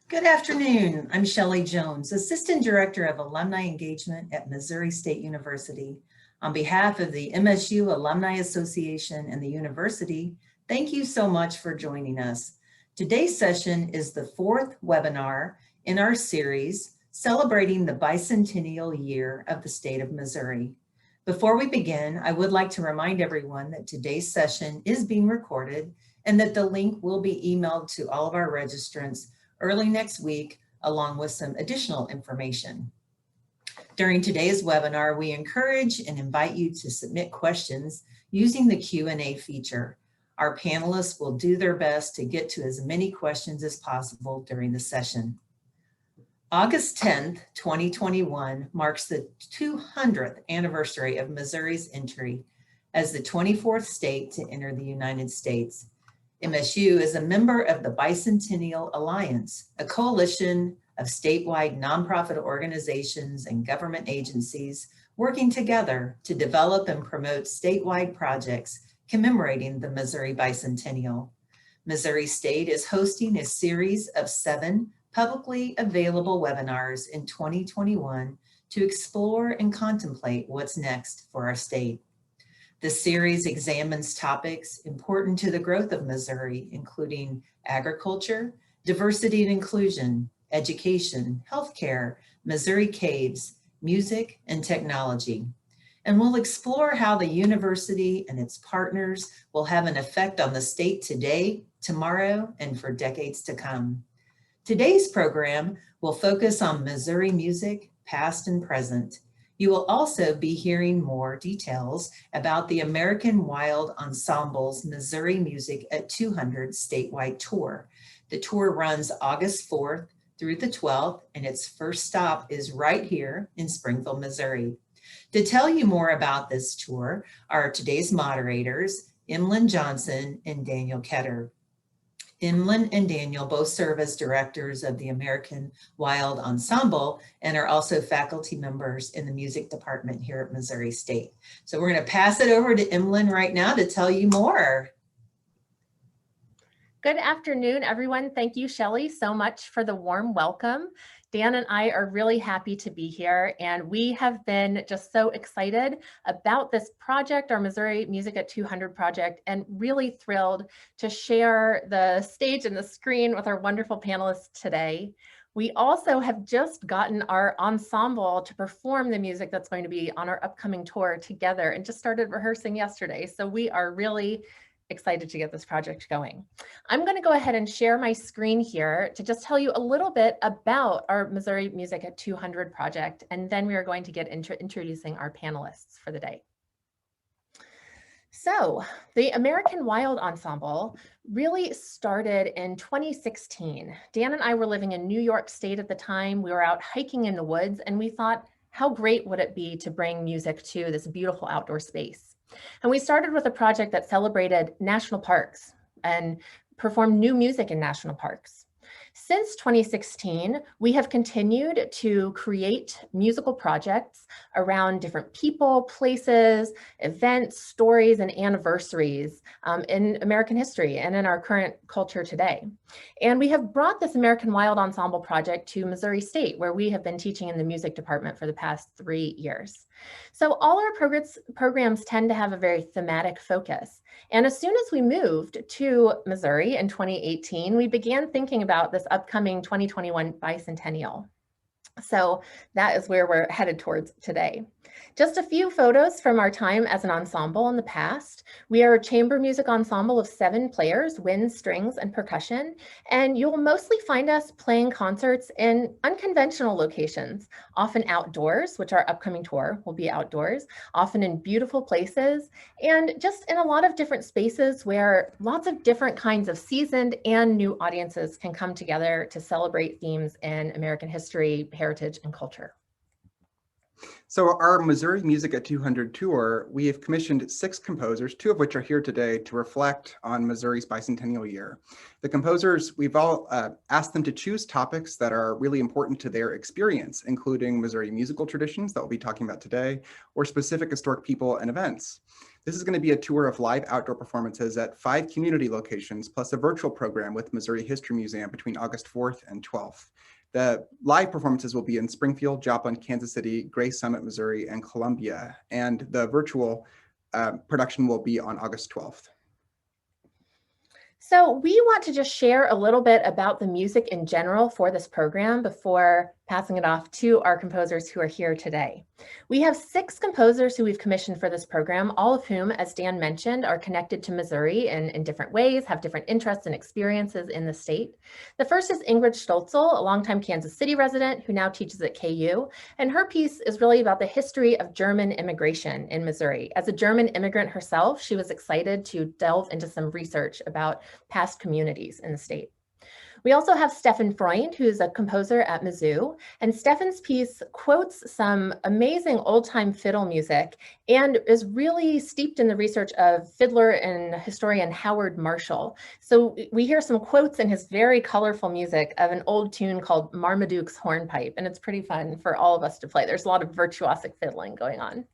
Good afternoon. I'm Shelley Jones, Assistant Director of Alumni Engagement at Missouri State University. On behalf of the MSU Alumni Association and the university, thank you so much for joining us. Today's session is the fourth webinar in our series celebrating the bicentennial year of the state of Missouri. Before we begin, I would like to remind everyone that today's session is being recorded and that the link will be emailed to all of our registrants early next week, along with some additional information. During today's webinar, we encourage and invite you to submit questions using the Q&A feature. Our panelists will do their best to get to as many questions as possible during the session. August 10th, 2021 marks the 200th anniversary of Missouri's entry as the 24th state to enter the United States. MSU is a member of the Bicentennial Alliance, a coalition of statewide nonprofit organizations and government agencies working together to develop and promote statewide projects commemorating the Missouri Bicentennial. Missouri State is hosting a series of 7 publicly available webinars in 2021 to explore and contemplate what's next for our state. The series examines topics important to the growth of Missouri, including agriculture, diversity and inclusion, education, healthcare, Missouri caves, music, and technology. And we'll explore how the university and its partners will have an effect on the state today, tomorrow, and for decades to come. Today's program will focus on Missouri music, past and present. You will also be hearing more details about the American Wild Ensemble's Missouri Music at 200 statewide tour. The tour runs August 4th through the 12th, and its first stop is right here in Springfield, Missouri. To tell you more about this tour are today's moderators, Emlyn Johnson and Daniel Ketter. Emlyn and Daniel both serve as directors of the American Wild Ensemble and are also faculty members in the music department here at Missouri State. So we're going to pass it over to Emlyn right now to tell you more. Good afternoon, everyone. Thank you, Shelley, so much for the warm welcome. Dan and I are really happy to be here, and we have been just so excited about this project, our Missouri Music at 200 project, and really thrilled to share the stage and the screen with our wonderful panelists today. We also have just gotten our ensemble to perform the music that's going to be on our upcoming tour together and just started rehearsing yesterday. So we are really excited to get this project going. I'm going to go ahead and share my screen here to just tell you a little bit about our Missouri Music at 200 project, and then we are going to get into introducing our panelists for the day. So the American Wild Ensemble really started in 2016. Dan and I were living in New York State at the time. We were out hiking in the woods, and we thought, how great would it be to bring music to this beautiful outdoor space? And we started with a project that celebrated national parks and performed new music in national parks. Since 2016, we have continued to create musical projects around different people, places, events, stories, and anniversaries in American history and in our current culture today. And we have brought this American Wild Ensemble project to Missouri State, where we have been teaching in the music department for the past 3 years. So all our programs tend to have a very thematic focus. And as soon as we moved to Missouri in 2018, we began thinking about this upcoming 2021 bicentennial. So that is where we're headed towards today. Just a few photos from our time as an ensemble in the past. We are a chamber music ensemble of 7 players, winds, strings, and percussion, and you'll mostly find us playing concerts in unconventional locations, often outdoors, which our upcoming tour will be outdoors, often in beautiful places, and just in a lot of different spaces where lots of different kinds of seasoned and new audiences can come together to celebrate themes in American history, heritage, and culture. So our Missouri Music at 200 tour, we have commissioned 6 composers, 2 of which are here today to reflect on Missouri's bicentennial year. The composers, we've all asked them to choose topics that are really important to their experience, including Missouri musical traditions that we'll be talking about today, or specific historic people and events. This is going to be a tour of live outdoor performances at 5 community locations, plus a virtual program with Missouri History Museum between August 4th and 12th. The live performances will be in Springfield, Joplin, Kansas City, Grace Summit, Missouri, and Columbia. And the virtual production will be on August 12th. So we want to just share a little bit about the music in general for this program before passing it off to our composers who are here today. We have 6 composers who we've commissioned for this program, all of whom, as Dan mentioned, are connected to Missouri in different ways, have different interests and experiences in the state. The first is Ingrid Stolzel, a longtime Kansas City resident who now teaches at KU, and her piece is really about the history of German immigration in Missouri. As a German immigrant herself, she was excited to delve into some research about past communities in the state. We also have Stefan Freund, who's a composer at Mizzou, and Stefan's piece quotes some amazing old-time fiddle music and is really steeped in the research of fiddler and historian Howard Marshall. So we hear some quotes in his very colorful music of an old tune called Marmaduke's Hornpipe, and it's pretty fun for all of us to play. There's a lot of virtuosic fiddling going on.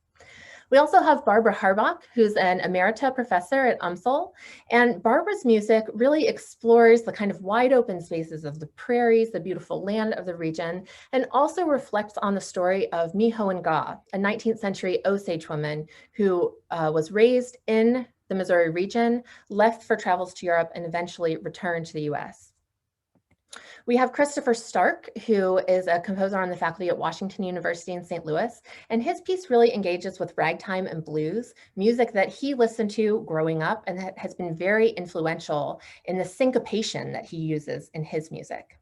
We also have Barbara Harbach, who's an emerita professor at UMSL, and Barbara's music really explores the kind of wide open spaces of the prairies, the beautiful land of the region, and also reflects on the story of Miho Nga, a 19th century Osage woman who was raised in the Missouri region, left for travels to Europe, and eventually returned to the US. We have Christopher Stark, who is a composer on the faculty at Washington University in St. Louis, and his piece really engages with ragtime and blues, music that he listened to growing up and that has been very influential in the syncopation that he uses in his music.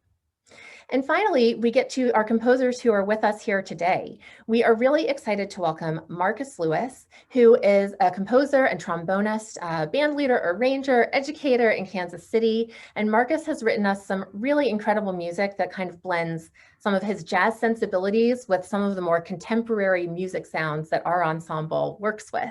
And finally, we get to our composers who are with us here today. We are really excited to welcome Marcus Lewis, who is a composer and trombonist, band leader, arranger, educator in Kansas City. And Marcus has written us some really incredible music that kind of blends some of his jazz sensibilities with some of the more contemporary music sounds that our ensemble works with.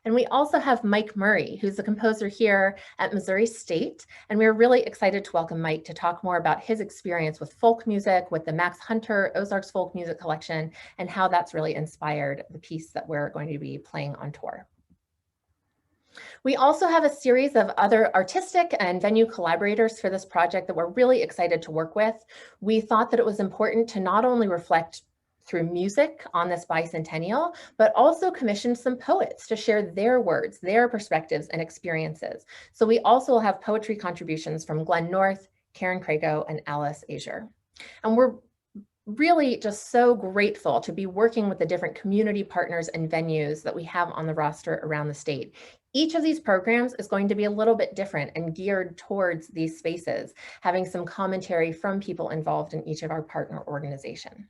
And we also have Mike Murray, who's a composer here at Missouri State. And we're really excited to welcome Mike to talk more about his experience with folk music, with the Max Hunter Ozarks Folk Music Collection, and how that's really inspired the piece that we're going to be playing on tour. We also have a series of other artistic and venue collaborators for this project that we're really excited to work with. We thought that it was important to not only reflect through music on this bicentennial, but also commissioned some poets to share their words, their perspectives and experiences. So we also have poetry contributions from Glenn North, Karen Crago, and Alice Azier. And we're really just so grateful to be working with the different community partners and venues that we have on the roster around the state. Each of these programs is going to be a little bit different and geared towards these spaces, having some commentary from people involved in each of our partner organizations.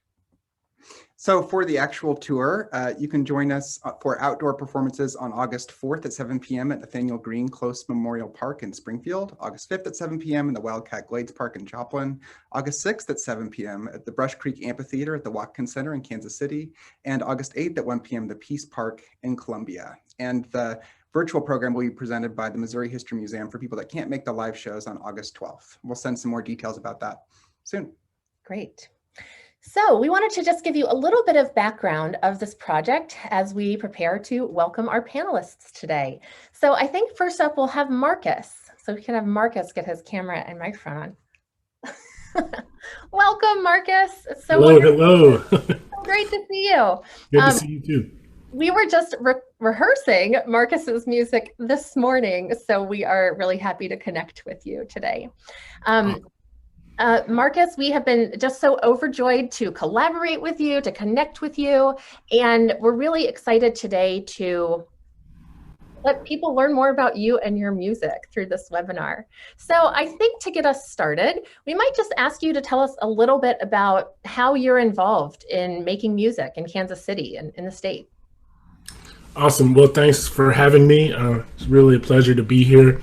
So for the actual tour, you can join us for outdoor performances on August 4th at 7 p.m. at Nathaniel Green Close Memorial Park in Springfield, August 5th at 7 p.m. in the Wildcat Glades Park in Joplin, August 6th at 7 p.m. at the Brush Creek Amphitheater at the Watkins Center in Kansas City, and August 8th at 1 p.m. the Peace Park in Columbia. And the virtual program will be presented by the Missouri History Museum for people that can't make the live shows on August 12th. We'll send some more details about that soon. Great. So we wanted to just give you a little bit of background of this project as we prepare to welcome our panelists today. So I think first up we'll have Marcus. So we can have Marcus get his camera and microphone on. Welcome, Marcus. It's so hello. Great to see you. Good to see you too. We were just rehearsing Marcus's music this morning, so we are really happy to connect with you today. Marcus, we have been just so overjoyed to collaborate with you, to connect with you, and we're really excited today to let people learn more about you and your music through this webinar. So I think to get us started, we might just ask you to tell us a little bit about how you're involved in making music in Kansas City and in the state. Awesome. Well, thanks for having me. It's really a pleasure to be here.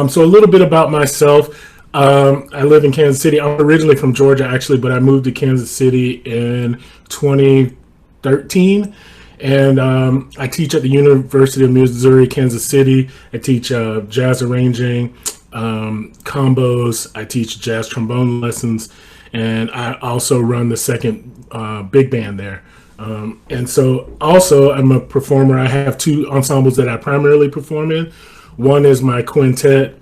So a little bit about myself. I live in Kansas City. I'm originally from Georgia, actually, but I moved to Kansas City in 2013. And I teach at the University of Missouri, Kansas City. I teach jazz arranging, combos. I teach jazz trombone lessons. And I also run the second big band there And so also I'm a performer. I have two ensembles that I primarily perform in. One is my quintet,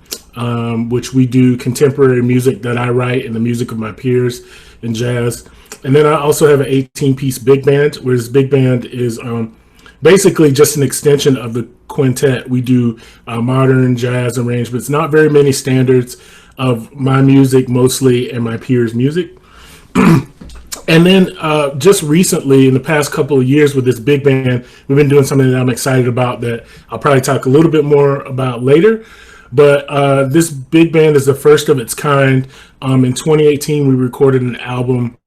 which we do contemporary music that I write and the music of my peers in jazz. And then I also have an 18-piece big band, where this big band is basically just an extension of the quintet. We do modern jazz arrangements, not very many standards of my music mostly and my peers' music. And then just recently, in the past couple of years with this big band, we've been doing something that I'm excited about that I'll probably talk a little bit more about later. But this big band is the first of its kind. In 2018, we recorded an album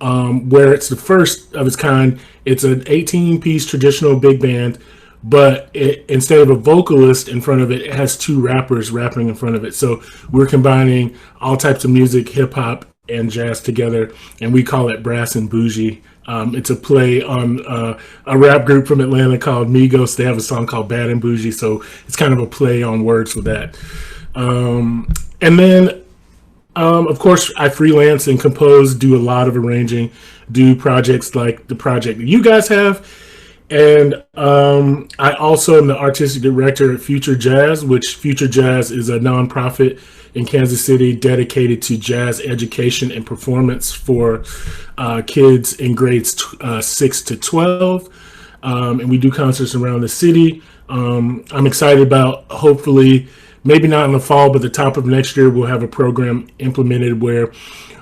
where it's the first of its kind. It's an 18-piece traditional big band, but instead of a vocalist in front of it, it has two rappers rapping in front of it. So we're combining all types of music, hip hop and jazz together, and we call it Brass and Bougie. It's a play on a rap group from Atlanta called Migos. They have a song called Bad and Bougie, so it's kind of a play on words with that. And then, of course, I freelance and compose, do a lot of arranging, do projects like the project that you guys have. And I also am the artistic director at Future Jazz, which Future Jazz is a nonprofit in Kansas City dedicated to jazz education and performance for kids in grades 6 to 12. And we do concerts around the city. I'm excited about, hopefully, maybe not in the fall, but the top of next year, we'll have a program implemented where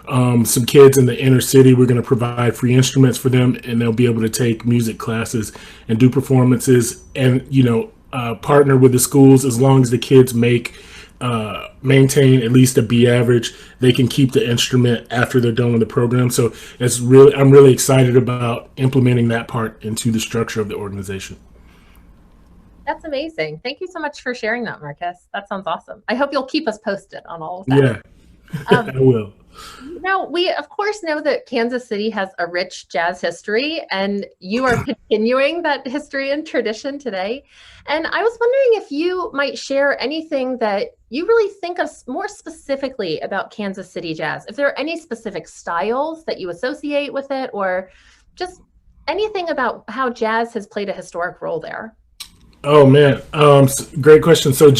some kids in the inner city, we're going to provide free instruments for them, and they'll be able to take music classes and do performances and, partner with the schools. As long as the kids maintain at least a B average, they can keep the instrument after they're done with the program. So I'm really excited about implementing that part into the structure of the organization. That's amazing. Thank you so much for sharing that, Marcus. That sounds awesome. I hope you'll keep us posted on all of that. Yeah, I will. Now, we of course know that Kansas City has a rich jazz history, and you are continuing that history and tradition today. And I was wondering if you might share anything that you really think of more specifically about Kansas City jazz. If there are any specific styles that you associate with it, or just anything about how jazz has played a historic role there. Oh man, great question. So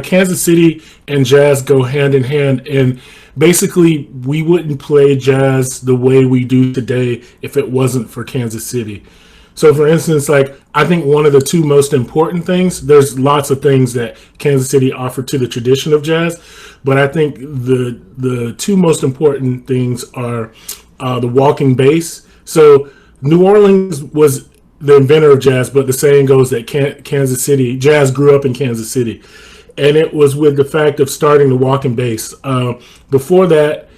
Kansas City and jazz go hand in hand, and basically we wouldn't play jazz the way we do today if it wasn't for Kansas City. So for instance, I think one of the two most important things, there's lots of things that Kansas City offered to the tradition of jazz, but I think the two most important things are the walking bass. So New Orleans was the inventor of jazz, but the saying goes that Kansas City, jazz grew up in Kansas City. And it was with the fact of starting the walking bass. Before that,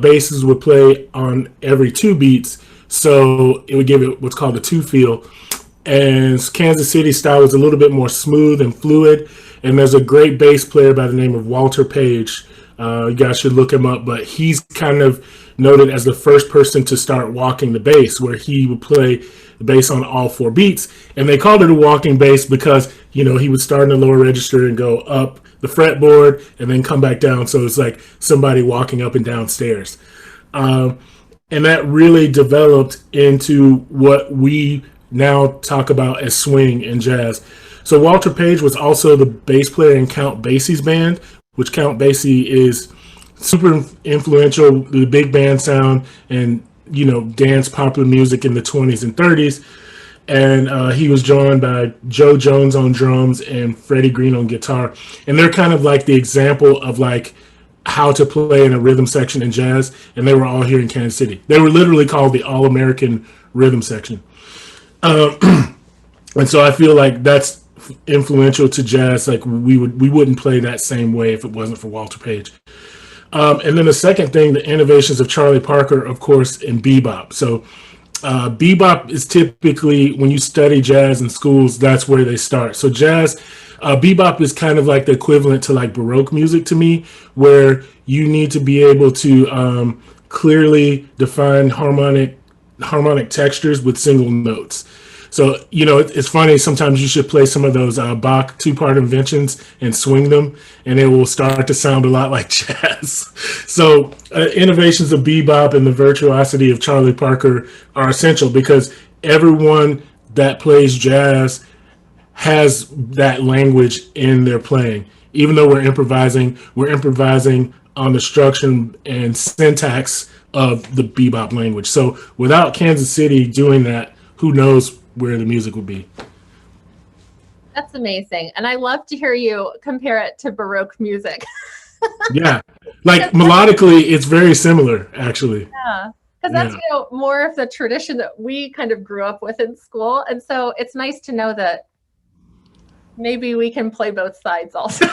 basses would play on every two beats, so it would give it what's called a two feel. And Kansas City style is a little bit more smooth and fluid. And there's a great bass player by the name of Walter Page. You guys should look him up, but he's kind of noted as the first person to start walking the bass, where he would play the bass on all four beats. And they called it a walking bass because, he would start in the lower register and go up the fretboard and then come back down. So it's like somebody walking up and down stairs. And that really developed into what we now talk about as swing and jazz. So Walter Page was also the bass player in Count Basie's band, which Count Basie is super influential, the big band sound and, dance popular music in the 20s and 30s. And he was joined by Joe Jones on drums and Freddie Green on guitar. And they're kind of like the example of how to play in a rhythm section in jazz. And they were all here in Kansas City. They were literally called the All-American Rhythm Section. And so I feel like that's influential to jazz. We wouldn't play that same way if it wasn't for Walter Page. And then the second thing, the innovations of Charlie Parker, of course, in bebop. So bebop is typically, when you study jazz in schools, that's where they start. So bebop is kind of like the equivalent to Baroque music to me, where you need to be able to clearly define harmonic textures with single notes. So, it's funny, sometimes you should play some of those Bach two-part inventions and swing them, and it will start to sound a lot like jazz. So innovations of bebop and the virtuosity of Charlie Parker are essential because everyone that plays jazz has that language in their playing. Even though we're improvising on the structure and syntax of the bebop language. So without Kansas City doing that, who knows where the music would be. That's amazing. And I love to hear you compare it to Baroque music. Yeah. Like melodically, it's very similar, actually. Yeah. Because that's, more of the tradition that we kind of grew up with in school. And so it's nice to know that maybe we can play both sides also.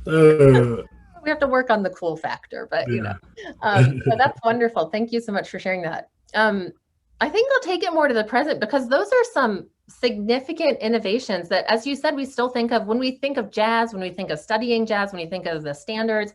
We have to work on the cool factor, but so that's wonderful. Thank you so much for sharing that. I think I'll take it more to the present, because those are some significant innovations that, as you said, we still think of when we think of jazz, when we think of studying jazz, when we think of the standards,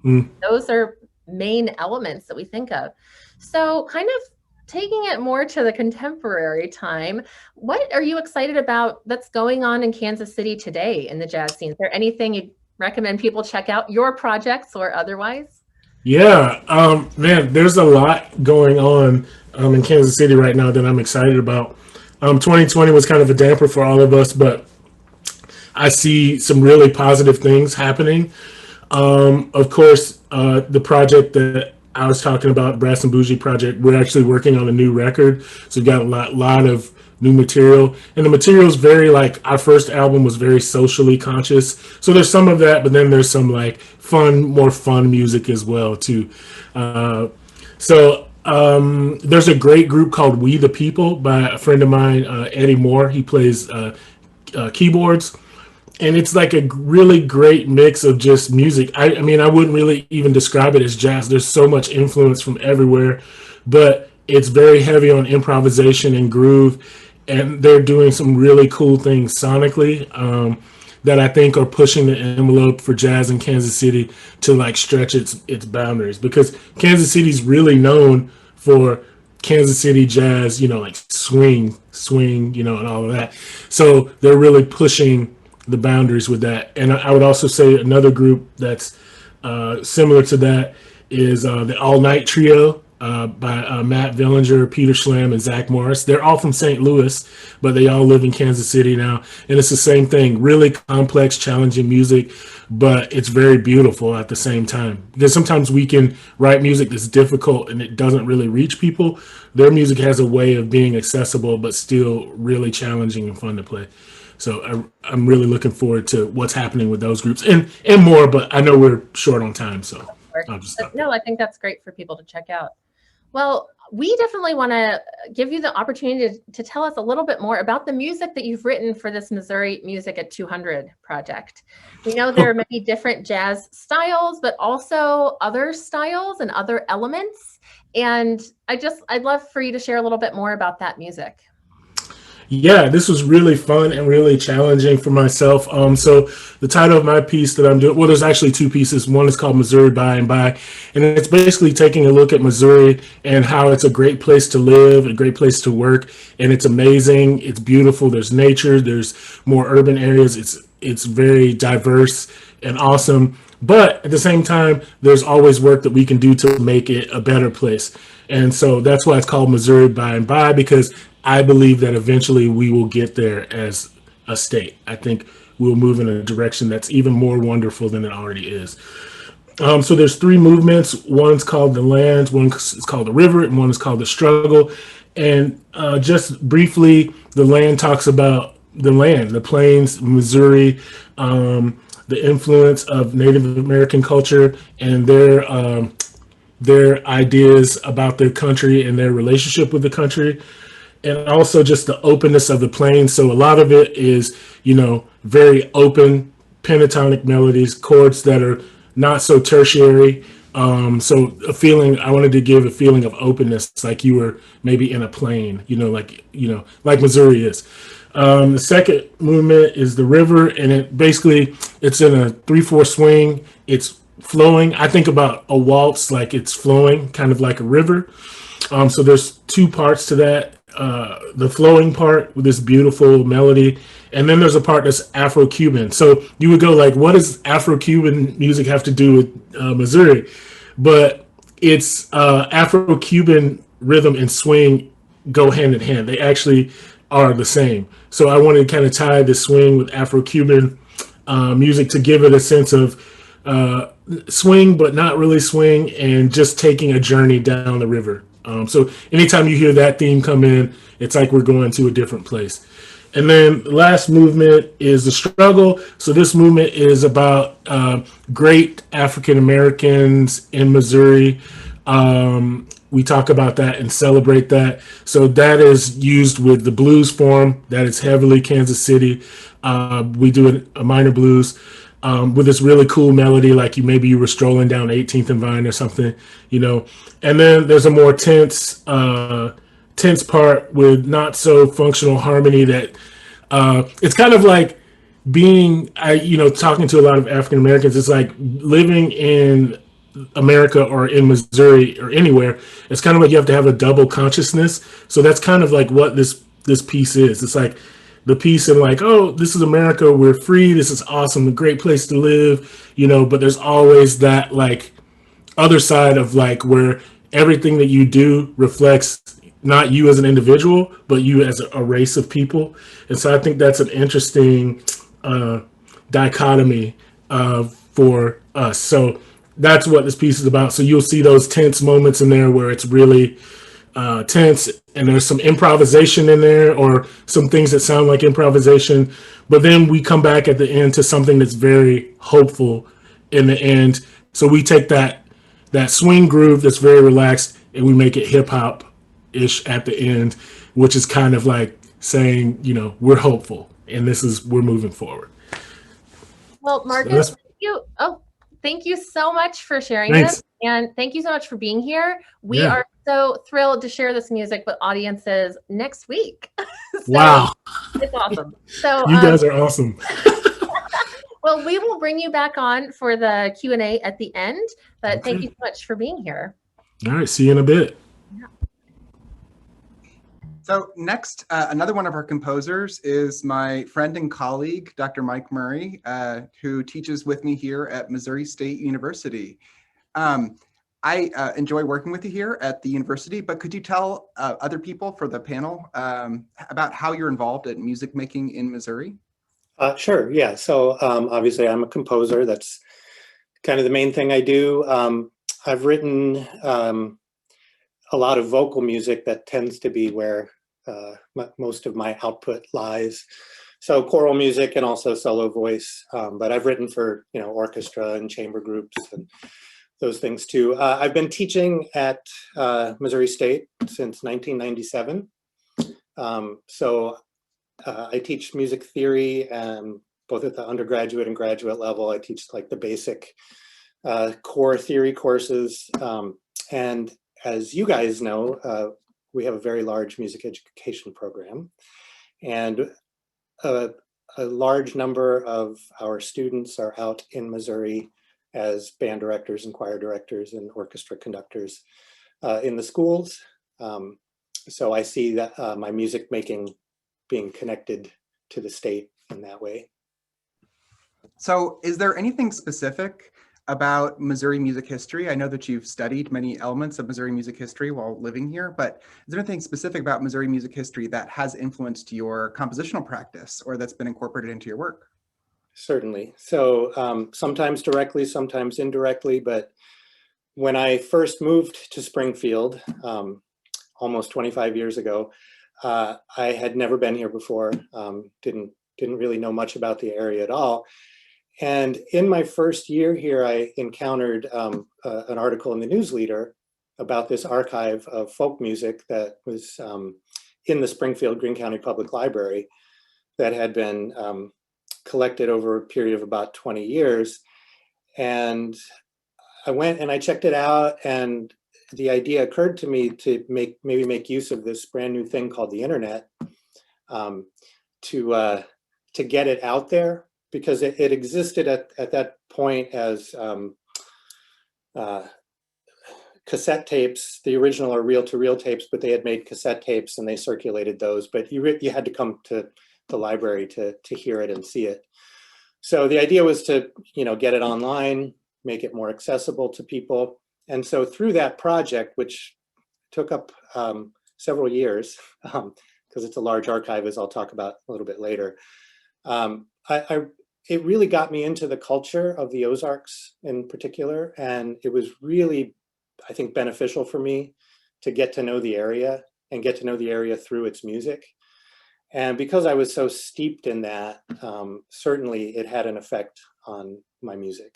those are main elements that we think of. So kind of taking it more to the contemporary time, what are you excited about that's going on in Kansas City today in the jazz scene? Is there anything you recommend people check out, your projects or otherwise? Yeah, man, there's a lot going on in Kansas City right now that I'm excited about. 2020 was kind of a damper for all of us, but I see some really positive things happening. Of course, the project that I was talking about, Brass and Bougie project, we're actually working on a new record. So we've got a lot of new material. And the material is very, like, our first album was very socially conscious. So there's some of that, but then there's some like more fun music as well too. There's a great group called We the People by a friend of mine, Eddie Moore. He plays keyboards. And it's like a really great mix of just music. I mean, I wouldn't really even describe it as jazz. There's so much influence from everywhere, but it's very heavy on improvisation and groove. And they're doing some really cool things sonically that I think are pushing the envelope for jazz in Kansas City to like stretch its boundaries, because Kansas City's really known for Kansas City jazz, like swing, and all of that. So they're really pushing the boundaries with that. And I would also say another group that's similar to that is the All Night Trio by Matt Villinger, Peter Schlam, and Zach Morris. They're all from St. Louis, but they all live in Kansas City now. And it's the same thing, really complex, challenging music, but it's very beautiful at the same time. Because sometimes we can write music that's difficult and it doesn't really reach people. Their music has a way of being accessible, but still really challenging and fun to play. So I'm really looking forward to what's happening with those groups and more, but I know we're short on time, so I'll just stop. No, I think that's great for people to check out. Well, we definitely want to give you the opportunity to tell us a little bit more about the music that you've written for this Missouri Music at 200 project. We know there are many different jazz styles, but also other styles and other elements. And I'd love for you to share a little bit more about that music. Yeah, this was really fun and really challenging for myself. So the title of my piece that I'm doing, well, there's actually two pieces. One is called Missouri By and By, and it's basically taking a look at Missouri and how it's a great place to live, a great place to work, and it's amazing. It's beautiful. There's nature. There's more urban areas. It's very diverse and awesome. But at the same time, there's always work that we can do to make it a better place. And so that's why it's called Missouri By and By, because I believe that eventually we will get there as a state. I think we'll move in a direction that's even more wonderful than it already is. So there's three movements. One's called The Land, one is called The River, and one is called The Struggle. And just briefly, The Land talks about the land, the plains, Missouri, the influence of Native American culture and their ideas about their country and their relationship with the country. And also just the openness of the plains. So a lot of it is, very open pentatonic melodies, chords that are not so tertiary. So I wanted to give a feeling of openness, like you were maybe in a plain, like Missouri is. The second movement is The River, and it's in a 3/4 swing. It's flowing. I think about a waltz like it's flowing, kind of like a river. So there's two parts to that. The flowing part with this beautiful melody, and then there's a part that's Afro-Cuban. So you would go like, what does Afro-Cuban music have to do with Missouri? But it's Afro-Cuban rhythm and swing go hand in hand. They actually are the same. So I wanted to kind of tie the swing with Afro-Cuban music to give it a sense of swing, but not really swing, and just taking a journey down the river. So anytime you hear that theme come in, it's like we're going to a different place. And then the last movement is the struggle. So this movement is about great African Americans in Missouri. We talk about that and celebrate that. So that is used with the blues form. That is heavily Kansas City. We do a minor blues with this really cool melody, like maybe you were strolling down 18th and Vine or something, you know. And then there's a more tense part with not so functional harmony that it's kind of like being, talking to a lot of African Americans. It's like living in America or in Missouri or anywhere. It's kind of like you have to have a double consciousness. So that's kind of like what this piece is. It's like the piece in like, oh, this is America, we're free, this is awesome, a great place to live, but there's always that like other side of like where everything that you do reflects not you as an individual, but you as a race of people. And so I think that's an interesting dichotomy for us. So that's what this piece is about. So you'll see those tense moments in there where it's really tense, and there's some improvisation in there or some things that sound like improvisation, but then we come back at the end to something that's very hopeful in the end. So we take that swing groove that's very relaxed and we make it hip hop ish at the end, which is kind of like saying, we're hopeful and we're moving forward. Well, Marcus, thank you so much for sharing this, and thank you so much for being here. We are so thrilled to share this music with audiences next week. Wow. It's awesome. So you guys are awesome. Well, we will bring you back on for the Q&A at the end, but thank you so much for being here. All right. See you in a bit. Yeah. So next, another one of our composers is my friend and colleague, Dr. Mike Murray, who teaches with me here at Missouri State University. I enjoy working with you here at the university, but could you tell other people for the panel about how you're involved in music making in Missouri? Sure, yeah. So obviously I'm a composer. That's kind of the main thing I do. I've written a lot of vocal music. That tends to be where most of my output lies. So choral music and also solo voice. But I've written for orchestra and chamber groups and those things too. I've been teaching at Missouri State since 1997. So I teach music theory both at the undergraduate and graduate level. I teach like the basic core theory courses. And as you guys know, we have a very large music education program. And a large number of our students are out in Missouri as band directors and choir directors and orchestra conductors in the schools. So I see that my music making being connected to the state in that way. So is there anything specific about Missouri music history? I know that you've studied many elements of Missouri music history while living here, but is there anything specific about Missouri music history that has influenced your compositional practice or that's been incorporated into your work? Certainly. So sometimes directly, sometimes indirectly, but when I first moved to Springfield almost 25 years ago, I had never been here before, didn't really know much about the area at all. And in my first year here, I encountered an article in the News Leader about this archive of folk music that was in the Springfield Greene County Public Library that had been collected over a period of about 20 years. And I went and I checked it out, and the idea occurred to me to maybe make use of this brand new thing called the internet to get it out there, because it existed at that point as cassette tapes. The original are reel-to-reel tapes, but they had made cassette tapes and they circulated those. But you had to come to the library to hear it and see it. So the idea was to get it online, make it more accessible to people. And so through that project, which took up several years, because it's a large archive, as I'll talk about a little bit later. It really got me into the culture of the Ozarks in particular, and it was really, I think, beneficial for me to get to know the area and get to know the area through its music. And because I was so steeped in that, certainly it had an effect on my music.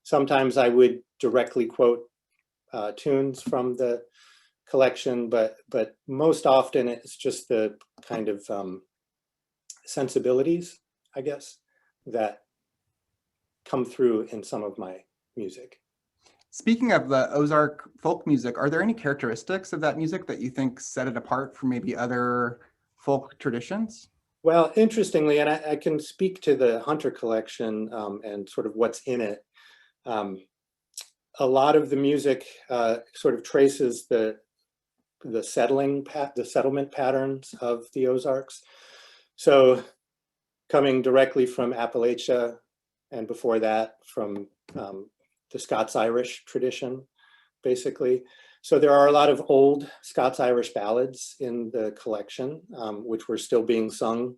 Sometimes I would directly quote tunes from the collection, but most often it's just the kind of sensibilities, I guess, that come through in some of my music. Speaking of the Ozark folk music, are there any characteristics of that music that you think set it apart from maybe other folk traditions? Well, interestingly, and I can speak to the Hunter collection and sort of what's in it. A lot of the music sort of traces the settlement patterns of the Ozarks. So coming directly from Appalachia, and before that from the Scots-Irish tradition, basically. So there are a lot of old Scots-Irish ballads in the collection, which were still being sung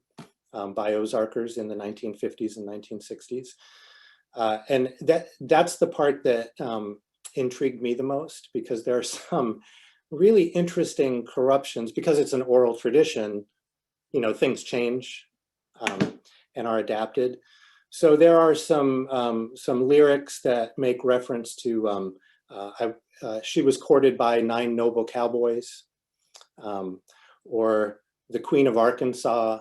by Ozarkers in the 1950s and 1960s. And that's the part that intrigued me the most, because there are some really interesting corruptions. Because it's an oral tradition, you know, things change and are adapted. So there are some lyrics that make reference to she was courted by 9 noble cowboys, or the Queen of Arkansas,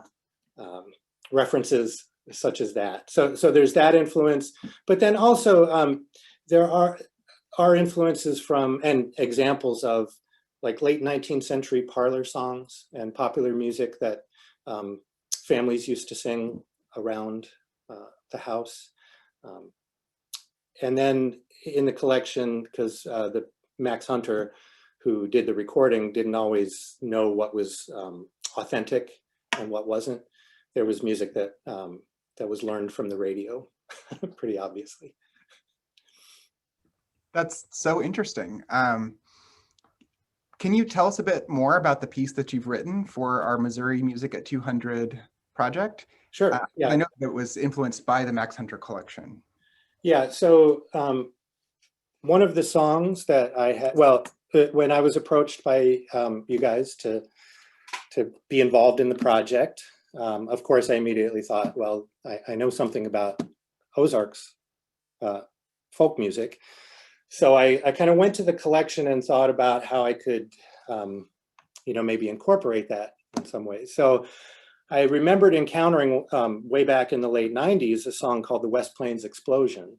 references such as that. So there's that influence, but then also there are influences from and examples of like late 19th century parlor songs and popular music that families used to sing around the house. And then in the collection, because the Max Hunter, who did the recording, didn't always know what was authentic and what wasn't. There was music that that was learned from the radio, pretty obviously. That's so interesting. Can you tell us a bit more about the piece that you've written for our Missouri Music at 200 project? Sure. Yeah. I know that it was influenced by the Max Hunter collection. Yeah. So one of the songs that I had, well, when I was approached by you guys to be involved in the project, of course, I immediately thought, well, I know something about Ozarks folk music. So I kind of went to the collection and thought about how I could, you know, maybe incorporate that in some ways. So I remembered encountering way back in the late 90s, a song called The West Plains Explosion,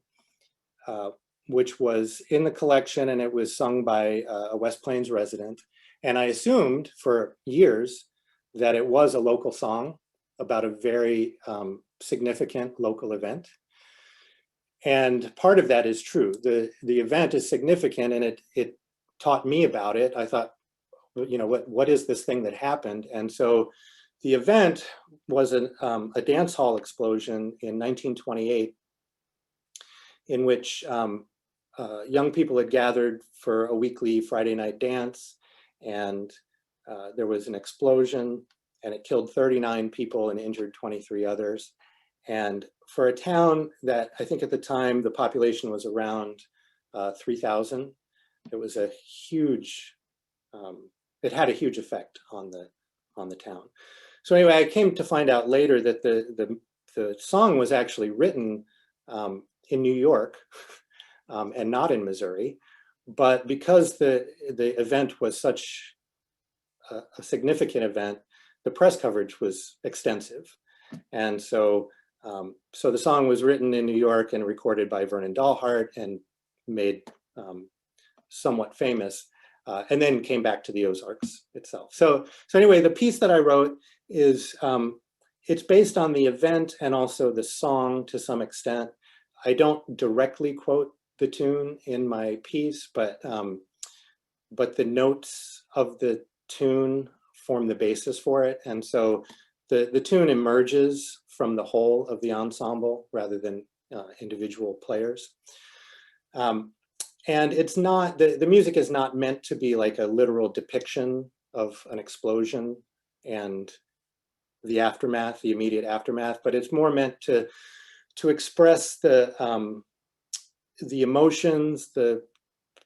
which was in the collection, and it was sung by a West Plains resident. And I assumed for years that it was a local song about a very significant local event. And part of that is true. The event is significant, and it taught me about it. I thought, you know, what is this thing that happened? And so the event was a dance hall explosion in 1928, in which young people had gathered for a weekly Friday night dance, and there was an explosion, and it killed 39 people and injured 23 others. And for a town that I think at the time the population was around 3,000, it was a huge, it had a huge effect on the town. So anyway, I came to find out later that the song was actually written in New York and not in Missouri, but because the event was such a significant event, the press coverage was extensive. And so so the song was written in New York and recorded by Vernon Dahlhart and made somewhat famous, and then came back to the Ozarks itself. So anyway, the piece that I wrote is, it's based on the event and also the song to some extent. I don't directly quote the tune in my piece, but the notes of the tune form the basis for it. And so the tune emerges from the whole of the ensemble rather than individual players. And it's not, the music is not meant to be like a literal depiction of an explosion and the aftermath, the immediate aftermath, but it's more meant to express the emotions, the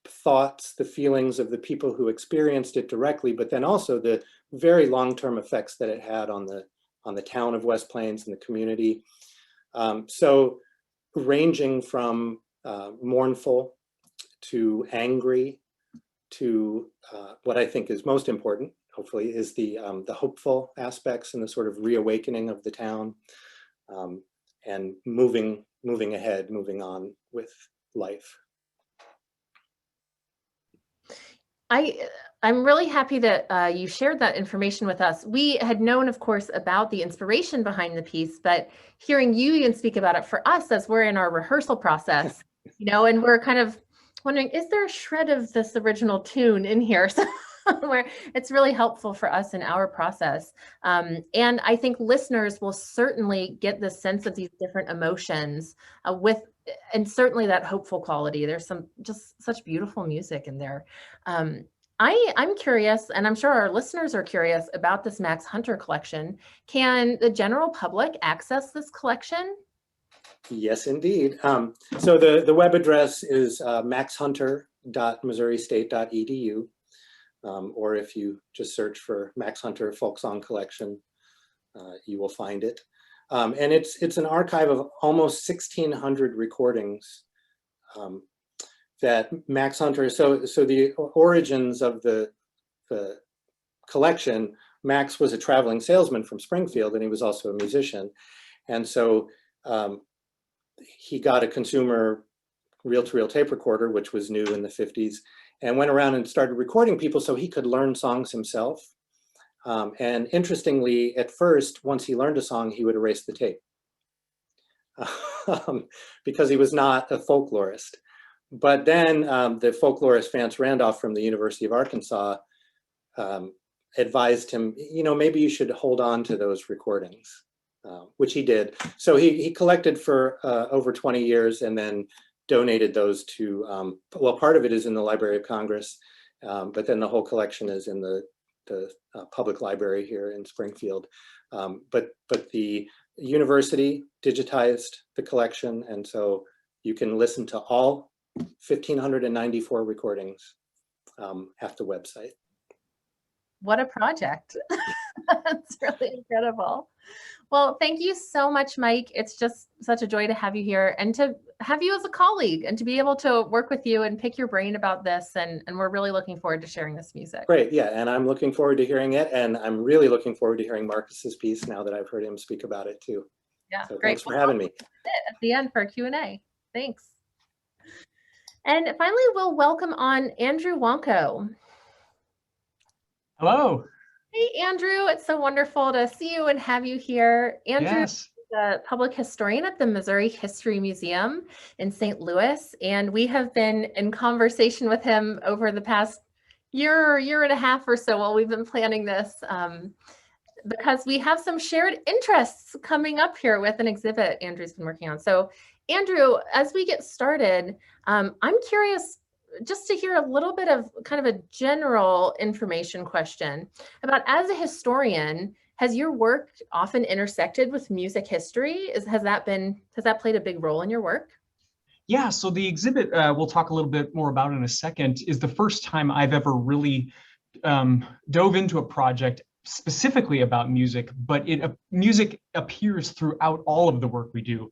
thoughts, the feelings of the people who experienced it directly, but then also the very long-term effects that it had on the town of West Plains and the community. So ranging from mournful to angry to what I think is most important, hopefully, is the hopeful aspects and the sort of reawakening of the town, and moving ahead, moving on with life. I'm really happy that you shared that information with us. We had known, of course, about the inspiration behind the piece, but hearing you even speak about it for us as we're in our rehearsal process, and we're kind of wondering, is there a shred of this original tune in here? Where it's really helpful for us in our process. And I think listeners will certainly get the sense of these different emotions and certainly that hopeful quality. There's some just such beautiful music in there. I'm curious, and I'm sure our listeners are curious about this Max Hunter collection. Can the general public access this collection? Yes, indeed. So the web address is maxhunter.missouristate.edu. Or if you just search for Max Hunter Folk Song Collection, you will find it. And it's an archive of almost 1,600 recordings that Max Hunter, so the origins of the collection, Max was a traveling salesman from Springfield, and he was also a musician. And so he got a consumer reel-to-reel tape recorder, which was new in the 50s, and went around and started recording people so he could learn songs himself. And interestingly, at first, once he learned a song, he would erase the tape because he was not a folklorist. But then the folklorist Vance Randolph from the University of Arkansas advised him, maybe you should hold on to those recordings, which he did. So he collected for over 20 years and then donated those to, well, part of it is in the Library of Congress, but then the whole collection is in the public library here in Springfield. But the university digitized the collection, and so you can listen to all 1,594 recordings at the website. What a project. That's really incredible. Well, thank you so much, Mike. It's just such a joy to have you here and to have you as a colleague and to be able to work with you and pick your brain about this. And we're really looking forward to sharing this music. Great, yeah, and I'm looking forward to hearing it. And I'm really looking forward to hearing Marcus's piece now that I've heard him speak about it too. Yeah, so great. Thanks for having me. At the end for a Q&A. Thanks. And finally, we'll welcome on Andrew Wonko. Hello. Hey, Andrew. It's so wonderful to see you and have you here. Andrew Yes. is a public historian at the Missouri History Museum in St. Louis, and we have been in conversation with him over the past year and a half or so while we've been planning this, because we have some shared interests coming up here with an exhibit Andrew's been working on. So, Andrew, as we get started, I'm curious just to hear a little bit of kind of a general information question about, as a historian, has your work often intersected with music history? Has that played a big role in your work? Yeah, so the exhibit we'll talk a little bit more about in a second is the first time I've ever really dove into a project specifically about music, but music appears throughout all of the work we do.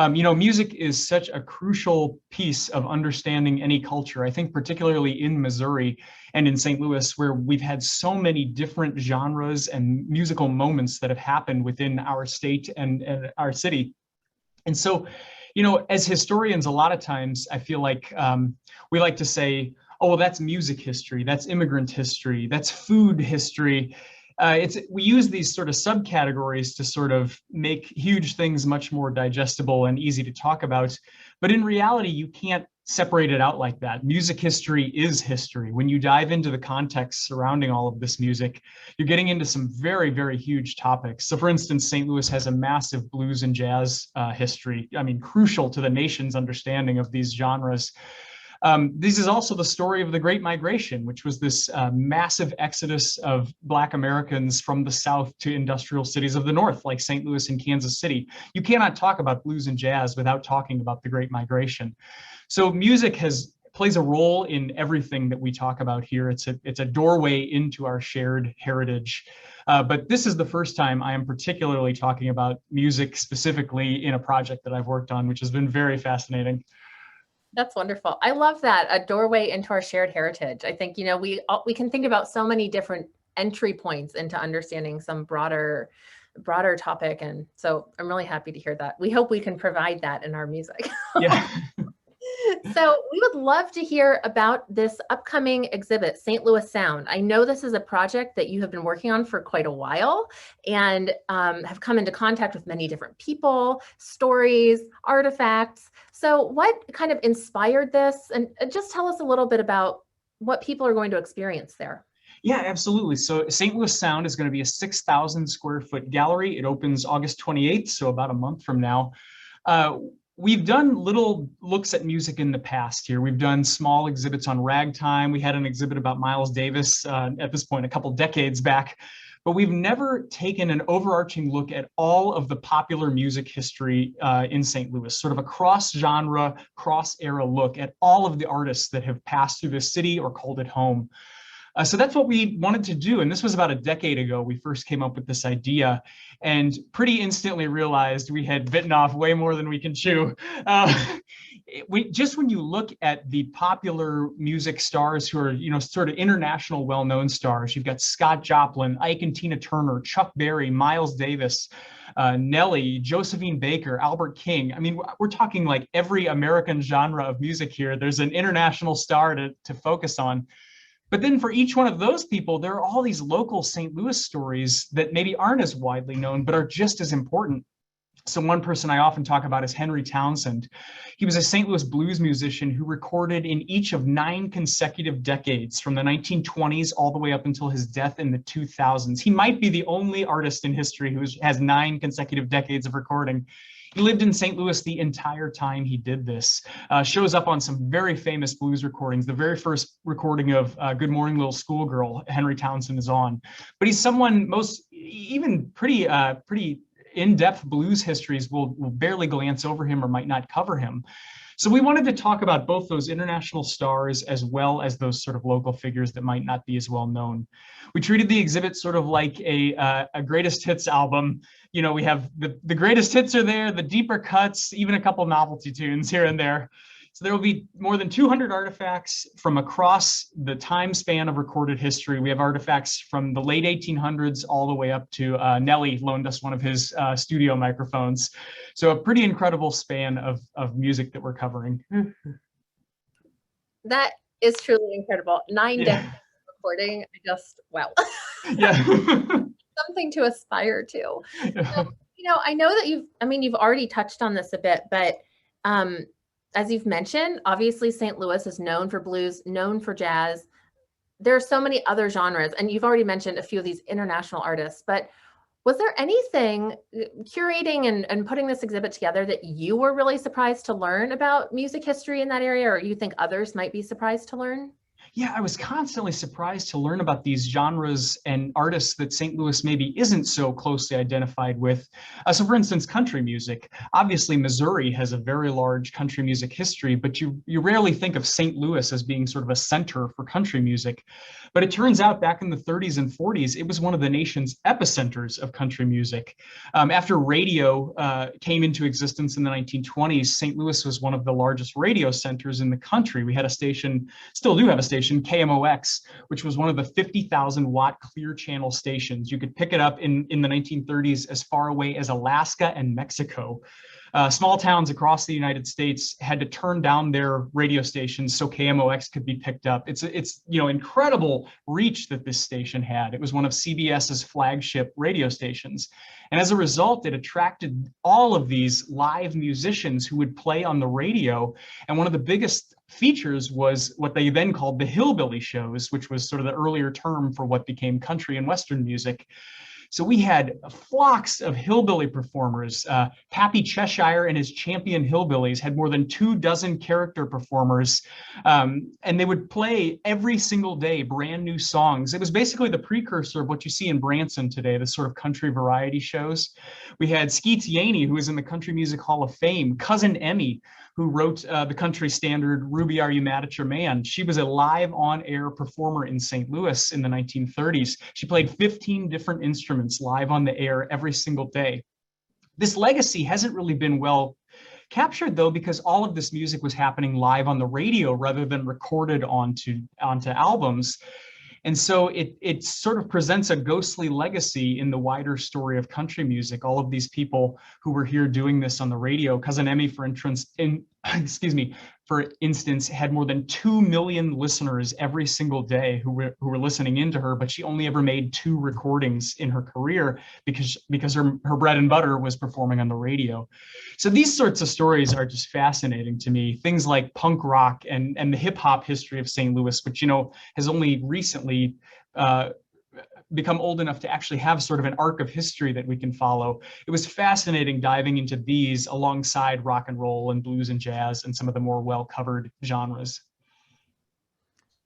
Music is such a crucial piece of understanding any culture. I think particularly in Missouri and in St. Louis, where we've had so many different genres and musical moments that have happened within our state and our city. And so, as historians, a lot of times I feel like we like to say, oh, well, that's music history, that's immigrant history, that's food history. We use these sort of subcategories to sort of make huge things much more digestible and easy to talk about. But in reality, you can't separate it out like that. Music history is history. When you dive into the context surrounding all of this music, you're getting into some very, very huge topics. So for instance, St. Louis has a massive blues and jazz history. I mean, crucial to the nation's understanding of these genres. This is also the story of the Great Migration, which was this massive exodus of Black Americans from the South to industrial cities of the North, like St. Louis and Kansas City. You cannot talk about blues and jazz without talking about the Great Migration. So music plays a role in everything that we talk about here. It's a doorway into our shared heritage. But this is the first time I am particularly talking about music specifically in a project that I've worked on, which has been very fascinating. That's wonderful. I love that, a doorway into our shared heritage. I think, we can think about so many different entry points into understanding some broader topic. And so I'm really happy to hear that. We hope we can provide that in our music. Yeah. So we would love to hear about this upcoming exhibit, St. Louis Sound. I know this is a project that you have been working on for quite a while and have come into contact with many different people, stories, artifacts. So what kind of inspired this? And just tell us a little bit about what people are going to experience there. Yeah, absolutely. So St. Louis Sound is going to be a 6,000 square foot gallery. It opens August 28th, so about a month from now. We've done little looks at music in the past here. We've done small exhibits on ragtime. We had an exhibit about Miles Davis at this point a couple decades back, but we've never taken an overarching look at all of the popular music history in St. Louis, sort of a cross-genre, cross-era look at all of the artists that have passed through this city or called it home. So that's what we wanted to do. And this was about a decade ago. We first came up with this idea and pretty instantly realized we had bitten off way more than we can chew. Just when you look at the popular music stars who are, sort of international well-known stars, you've got Scott Joplin, Ike and Tina Turner, Chuck Berry, Miles Davis, Nelly, Josephine Baker, Albert King. I mean, we're talking like every American genre of music here. There's an international star to focus on. But then for each one of those people, there are all these local St. Louis stories that maybe aren't as widely known, but are just as important. So one person I often talk about is Henry Townsend. He was a St. Louis blues musician who recorded in each of 9 consecutive decades, from the 1920s all the way up until his death in the 2000s. He might be the only artist in history who has 9 consecutive decades of recording. He lived in St. Louis the entire time he did this. Shows up on some very famous blues recordings. The very first recording of Good Morning Little Schoolgirl, Henry Townsend is on. But he's someone even pretty in-depth blues histories will barely glance over him or might not cover him. So we wanted to talk about both those international stars as well as those sort of local figures that might not be as well known. We treated the exhibit sort of like a greatest hits album. We have the greatest hits are there, the deeper cuts, even a couple novelty tunes here and there. So there will be more than 200 artifacts from across the time span of recorded history. We have artifacts from the late 1800s all the way up to Nelly loaned us one of his studio microphones. So a pretty incredible span of music that we're covering. That is truly incredible. 9 decades of recording, wow. Yeah. Something to aspire to. So, I know that you've already touched on this a bit, but as you've mentioned, obviously St. Louis is known for blues, known for jazz. There are so many other genres, and you've already mentioned a few of these international artists, but was there anything curating and putting this exhibit together that you were really surprised to learn about music history in that area, or you think others might be surprised to learn? Yeah, I was constantly surprised to learn about these genres and artists that St. Louis maybe isn't so closely identified with. So for instance, country music. Obviously, Missouri has a very large country music history, but you rarely think of St. Louis as being sort of a center for country music. But it turns out back in the 30s and 40s, it was one of the nation's epicenters of country music. After radio came into existence in the 1920s, St. Louis was one of the largest radio centers in the country. We had a station, still do have a station, KMOX, which was one of the 50,000 watt clear channel stations. You could pick it up in the 1930s as far away as Alaska and Mexico. Small towns across the United States had to turn down their radio stations so KMOX could be picked up. It's incredible reach that this station had. It was one of CBS's flagship radio stations. And as a result, it attracted all of these live musicians who would play on the radio. And one of the biggest features was what they then called the hillbilly shows, which was sort of the earlier term for what became country and Western music. So we had flocks of hillbilly performers. Pappy Cheshire and his Champion Hillbillies had more than 24 character performers, and they would play every single day brand new songs. It was basically the precursor of what you see in Branson today, the sort of country variety shows. We had Skeets Yaney, who is in the Country Music Hall of Fame, Cousin Emmy, who wrote the country standard Ruby Are You Mad at Your Man. She was a live on-air performer in St. Louis in the 1930s. She played 15 different instruments live on the air every single day. This legacy hasn't really been well captured, though, because all of this music was happening live on the radio rather than recorded onto albums. And so it sort of presents a ghostly legacy in the wider story of country music. All of these people who were here doing this on the radio. Cousin Emmy, for instance, had more than 2 million listeners every single day who were listening into her, but she only ever made 2 recordings in her career because her bread and butter was performing on the radio. So these sorts of stories are just fascinating to me. Things like punk rock and the hip hop history of St. Louis, which, has only recently become old enough to actually have sort of an arc of history that we can follow. It was fascinating diving into these alongside rock and roll and blues and jazz and some of the more well-covered genres.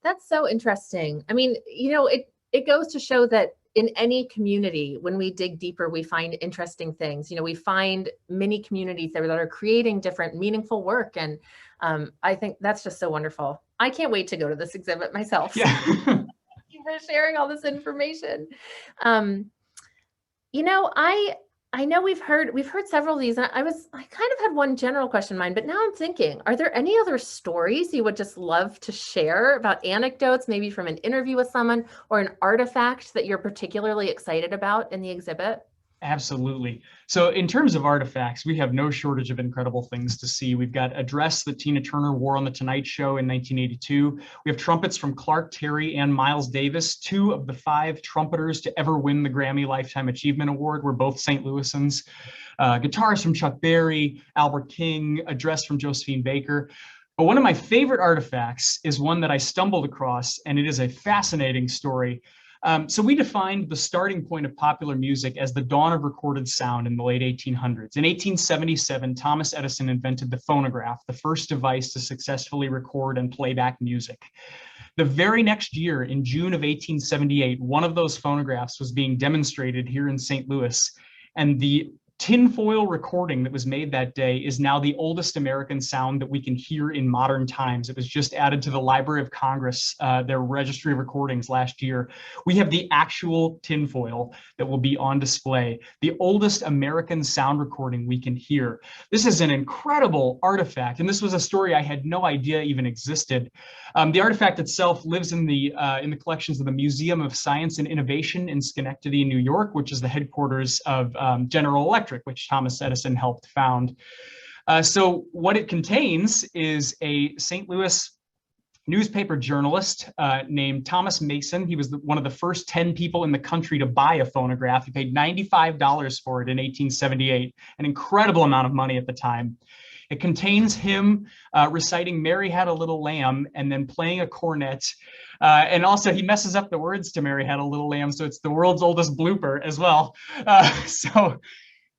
That's so interesting. I mean, it goes to show that in any community, when we dig deeper, we find interesting things. We find many communities that are creating different meaningful work. And I think that's just so wonderful. I can't wait to go to this exhibit myself. Yeah. Thank you for sharing all this information. I know we've heard several of these, and I kind of had one general question in mind, but now I'm thinking, are there any other stories you would just love to share about anecdotes, maybe from an interview with someone or an artifact that you're particularly excited about in the exhibit? Absolutely. So in terms of artifacts, we have no shortage of incredible things to see. We've got a dress that Tina Turner wore on The Tonight Show in 1982. We have trumpets from Clark Terry and Miles Davis. 2 of the 5 trumpeters to ever win the Grammy Lifetime Achievement Award were both St. Louisans. Guitars from Chuck Berry, Albert King, a dress from Josephine Baker. But one of my favorite artifacts is one that I stumbled across, and it is a fascinating story. So we defined the starting point of popular music as the dawn of recorded sound in the late 1800s. In 1877, Thomas Edison invented the phonograph, the first device to successfully record and play back music. The very next year, in June of 1878, one of those phonographs was being demonstrated here in St. Louis, and the tinfoil recording that was made that day is now the oldest American sound that we can hear in modern times. It was just added to the Library of Congress, their registry of recordings last year. We have the actual tinfoil that will be on display, the oldest American sound recording we can hear. This is an incredible artifact, and this was a story I had no idea even existed. The artifact itself lives in the collections of the Museum of Science and Innovation in Schenectady, New York, which is the headquarters of General Electric, which Thomas Edison helped found. So what it contains is a St. Louis newspaper journalist named Thomas Mason. He was one of the first 10 people in the country to buy a phonograph. He paid $95 for it in 1878, an incredible amount of money at the time. It contains him reciting Mary Had a Little Lamb and then playing a cornet. And also he messes up the words to Mary Had a Little Lamb, so it's the world's oldest blooper as well. So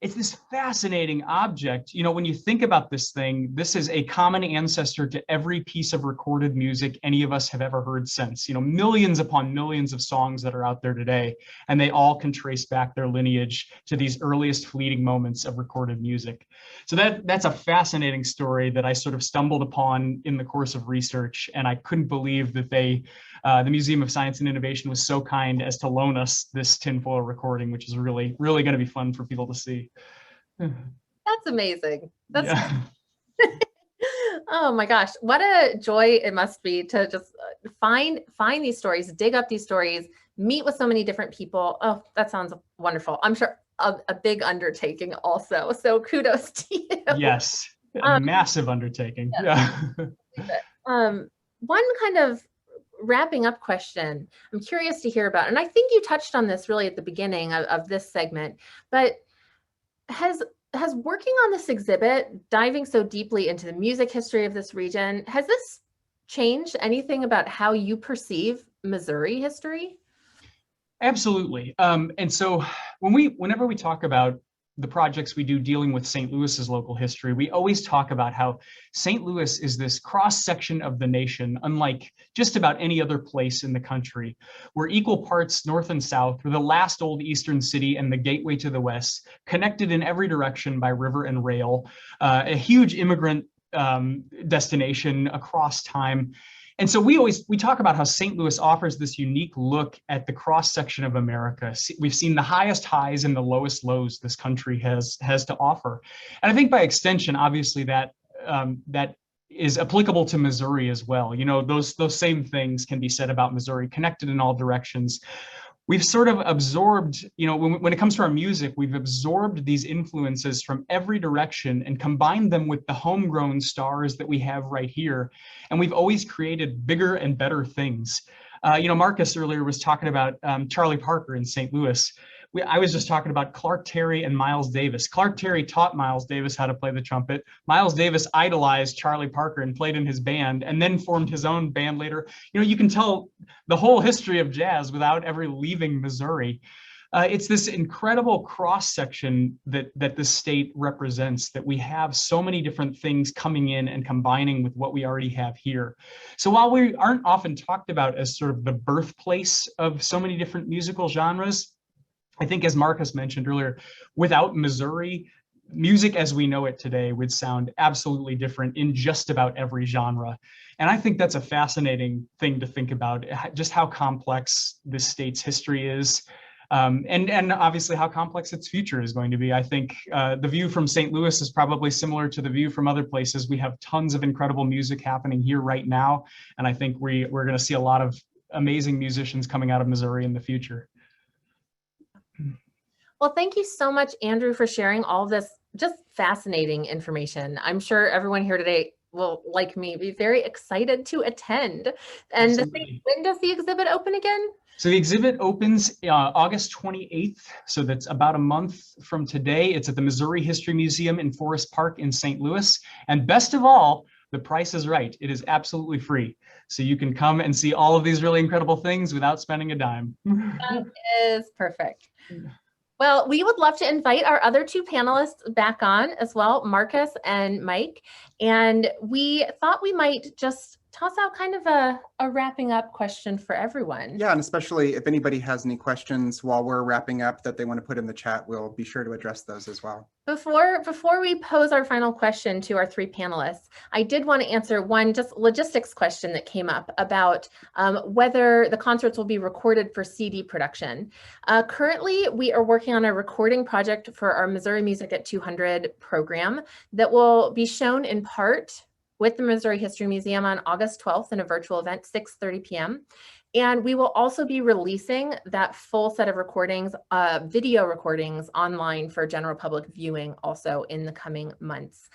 it's this fascinating object. When you think about this thing, this is a common ancestor to every piece of recorded music any of us have ever heard since. Millions upon millions of songs that are out there today, and they all can trace back their lineage to these earliest fleeting moments of recorded music. So that's a fascinating story that I sort of stumbled upon in the course of research, and I couldn't believe that the Museum of Science and Innovation was so kind as to loan us this tinfoil recording, which is really, really going to be fun for people to see. That's amazing. That's Yeah. Oh my gosh, what a joy it must be to just find these stories, dig up these stories, meet with so many different people. Oh, that sounds wonderful. I'm sure a big undertaking also. So kudos to you. Yes, a massive undertaking. Yeah. One kind of wrapping up question I'm curious to hear about, and I think you touched on this really at the beginning of this segment, but has working on this exhibit, diving so deeply into the music history of this region, has this changed anything about how you perceive Missouri history? Absolutely. And so whenever we talk about the projects we do dealing with St. Louis's local history, we always talk about how St. Louis is this cross section of the nation, unlike just about any other place in the country. We're equal parts north and south. We're the last old eastern city and the gateway to the west, connected in every direction by river and rail, a huge immigrant destination across time. And so we talk about how St. Louis offers this unique look at the cross section of America. We've seen the highest highs and the lowest lows this country has to offer. And I think by extension, obviously that is applicable to Missouri as well. You know, those same things can be said about Missouri, connected in all directions. We've sort of absorbed, you know, when it comes to our music, we've absorbed these influences from every direction and combined them with the homegrown stars that we have right here. And we've always created bigger and better things. You know, Marcus earlier was talking about Charlie Parker in St. Louis. I was just talking about Clark Terry and Miles Davis. Clark Terry taught Miles Davis how to play the trumpet. Miles Davis idolized Charlie Parker and played in his band and then formed his own band later. You know, you can tell the whole history of jazz without ever leaving Missouri. It's this incredible cross section that the state represents, that we have so many different things coming in and combining with what we already have here. So while we aren't often talked about as sort of the birthplace of so many different musical genres, I think, as Marcus mentioned earlier, without Missouri, music as we know it today would sound absolutely different in just about every genre. And I think that's a fascinating thing to think about, just how complex this state's history is. And obviously how complex its future is going to be. I think the view from St. Louis is probably similar to the view from other places. We have tons of incredible music happening here right now. And I think we're going to see a lot of amazing musicians coming out of Missouri in the future. Well, thank you so much, Andrew, for sharing all this just fascinating information. I'm sure everyone here today will, like me, be very excited to attend. And when does the exhibit open again? So the exhibit opens August 28th. So that's about a month from today. It's at the Missouri History Museum in Forest Park in St. Louis. And best of all, the price is right. It is absolutely free. So you can come and see all of these really incredible things without spending a dime. That is perfect. Well, we would love to invite our other two panelists back on as well, Marcus and Mike. And we thought we might just toss out kind of a wrapping up question for everyone. Yeah, and especially if anybody has any questions while we're wrapping up that they want to put in the chat, we'll be sure to address those as well. Before we pose our final question to our three panelists, I did want to answer one just logistics question that came up about whether the concerts will be recorded for CD production. Currently, we are working on a recording project for our Missouri Music at 200 program that will be shown in part with the Missouri History Museum on August 12th in a virtual event, 6:30 p.m. And we will also be releasing that full set of recordings, video recordings online for general public viewing also in the coming months.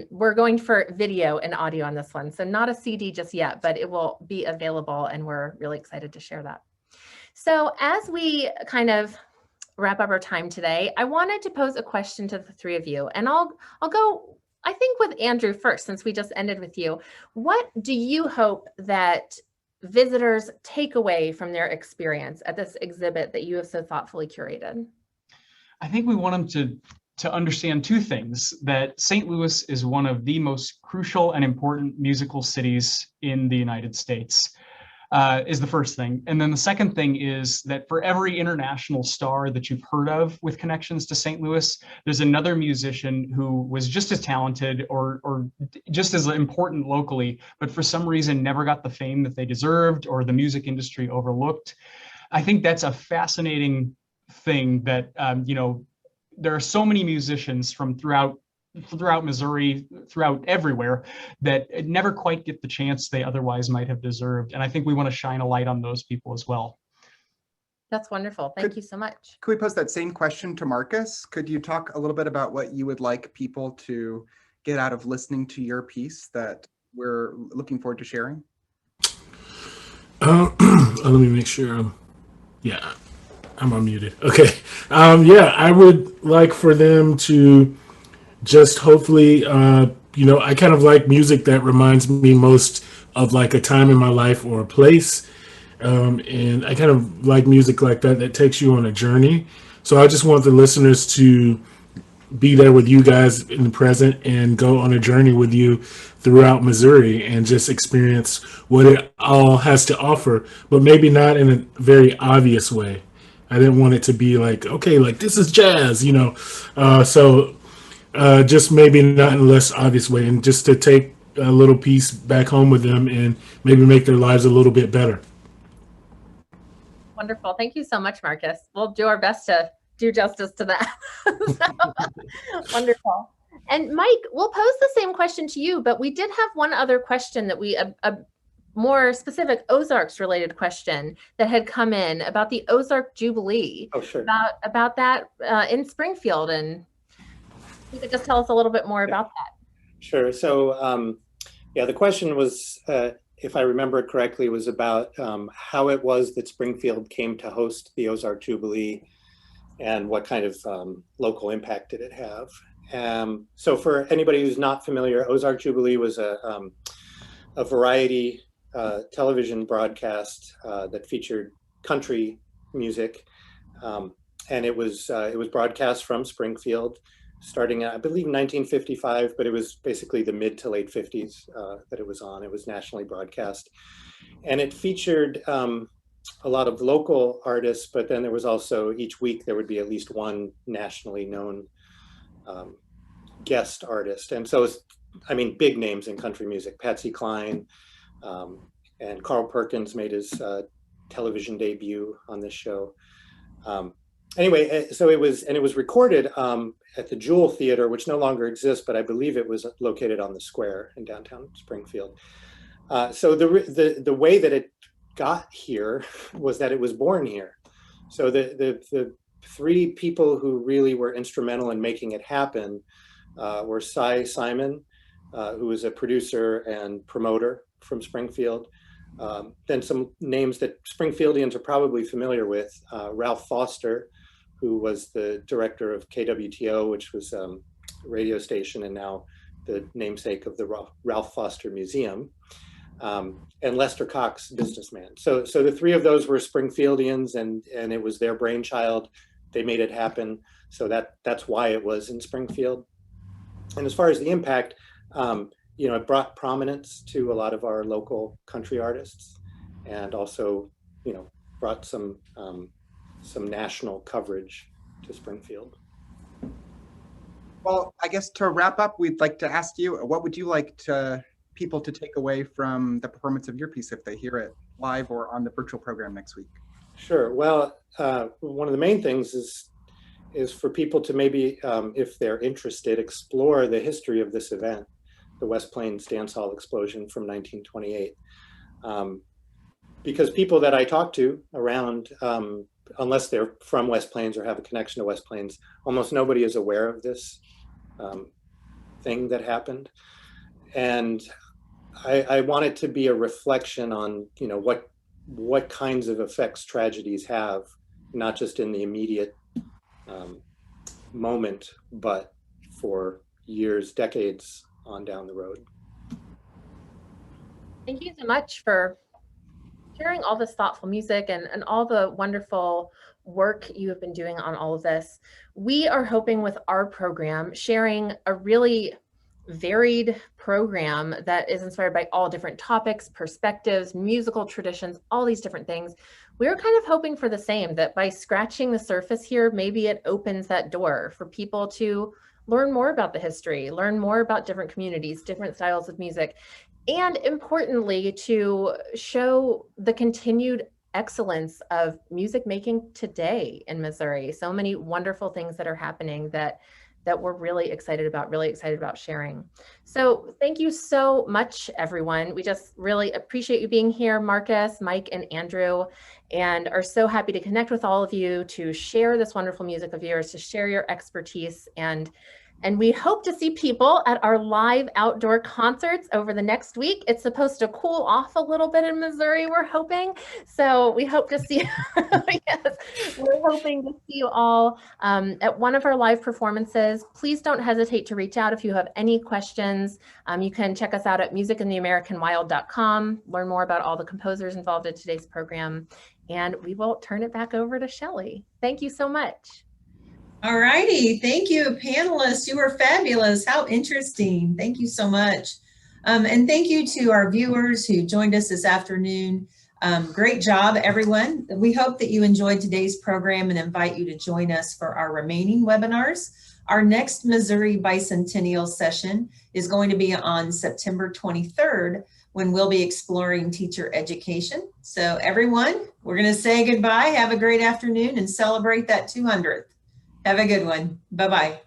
We're going for video and audio on this one, so not a CD just yet, but it will be available and we're really excited to share that. So as we kind of wrap up our time today, I wanted to pose a question to the three of you, and I'll go, I think, with Andrew first, since we just ended with you. What do you hope that visitors take away from their experience at this exhibit that you have so thoughtfully curated? I think we want them to understand two things: that St. Louis is one of the most crucial and important musical cities in the United States. Is the first thing. And then the second thing is that for every international star that you've heard of with connections to St. Louis, there's another musician who was just as talented or just as important locally, but for some reason never got the fame that they deserved or the music industry overlooked. I think that's a fascinating thing that, you know, there are so many musicians from throughout Missouri, throughout everywhere, that never quite get the chance they otherwise might have deserved. And I think we want to shine a light on those people as well. That's wonderful. Thank you so much. Could we pose that same question to Marcus? Could you talk a little bit about what you would like people to get out of listening to your piece that we're looking forward to sharing? Let me make sure I'm unmuted. Okay. Yeah, I would like for them to just hopefully, you know, I kind of like music that reminds me most of like a time in my life or a place. And I kind of like music like that that takes you on a journey. So I just want the listeners to be there with you guys in the present and go on a journey with you throughout Missouri and just experience what it all has to offer, but maybe not in a very obvious way. I didn't want it to be like, okay, like this is jazz, you know. Just maybe not in a less obvious way, and just to take a little piece back home with them and maybe make their lives a little bit better. Wonderful. Thank you so much, Marcus. We'll do our best to do justice to that. Wonderful. And Mike, we'll pose the same question to you, but we did have one other question that a more specific Ozarks related question that had come in about the Ozark Jubilee. Oh, sure. About that in Springfield. And you could just tell us a little bit more about that. Sure. So, yeah, the question was, if I remember it correctly, was about how it was that Springfield came to host the Ozark Jubilee and what kind of local impact did it have. So for anybody who's not familiar, Ozark Jubilee was a variety television broadcast that featured country music. And it was broadcast from Springfield starting at, I believe, 1955, but it was basically the mid to late 50s that it was on. It was nationally broadcast. And it featured a lot of local artists, but then there was also, each week, there would be at least one nationally known guest artist. And so, I mean, big names in country music, Patsy Cline, and Carl Perkins made his television debut on this show. Anyway, so it was recorded at the Jewel Theater, which no longer exists, but I believe it was located on the square in downtown Springfield. So the way that it got here was that it was born here. So the three people who really were instrumental in making it happen were Cy Simon, who was a producer and promoter from Springfield. Then some names that Springfieldians are probably familiar with, Ralph Foster, who was the director of KWTO, which was a radio station and now the namesake of the Ralph Foster Museum, and Lester Cox, businessman. So the three of those were Springfieldians, and it was their brainchild. They made it happen. So that's why it was in Springfield. And as far as the impact, it brought prominence to a lot of our local country artists, and also, brought some national coverage to Springfield. Well, I guess to wrap up, we'd like to ask you, what would you like people to take away from the performance of your piece if they hear it live or on the virtual program next week? Sure. Well, one of the main things is for people to maybe, if they're interested, explore the history of this event, the West Plains Dance Hall explosion from 1928. Because people that I talk to around, unless they're from West Plains or have a connection to West Plains, almost nobody is aware of this thing that happened. And I want it to be a reflection on, what kinds of effects tragedies have, not just in the immediate moment, but for years, decades on down the road. Thank you so much for sharing all this thoughtful music and all the wonderful work you have been doing on all of this. We are hoping with our program, sharing a really varied program that is inspired by all different topics, perspectives, musical traditions, all these different things. We're kind of hoping for the same, that by scratching the surface here, maybe it opens that door for people to learn more about the history, learn more about different communities, different styles of music, and importantly, to show the continued excellence of music making today in Missouri. So many wonderful things that are happening that we're really excited about sharing. So thank you so much, everyone. We just really appreciate you being here, Marcus, Mike, and Andrew, and are so happy to connect with all of you, to share this wonderful music of yours, to share your expertise, and And we hope to see people at our live outdoor concerts over the next week. It's supposed to cool off a little bit in Missouri, we're hoping. So we hope to see, yes, we're hoping to see you all at one of our live performances. Please don't hesitate to reach out if you have any questions. You can check us out at musicandtheamericanwild.com, learn more about all the composers involved in today's program, and we will turn it back over to Shelley. Thank you so much. All righty. Thank you, panelists. You were fabulous. How interesting. Thank you so much. And thank you to our viewers who joined us this afternoon. Great job, everyone. We hope that you enjoyed today's program and invite you to join us for our remaining webinars. Our next Missouri Bicentennial session is going to be on September 23rd, when we'll be exploring teacher education. So everyone, we're going to say goodbye. Have a great afternoon and celebrate that 200th. Have a good one. Bye-bye.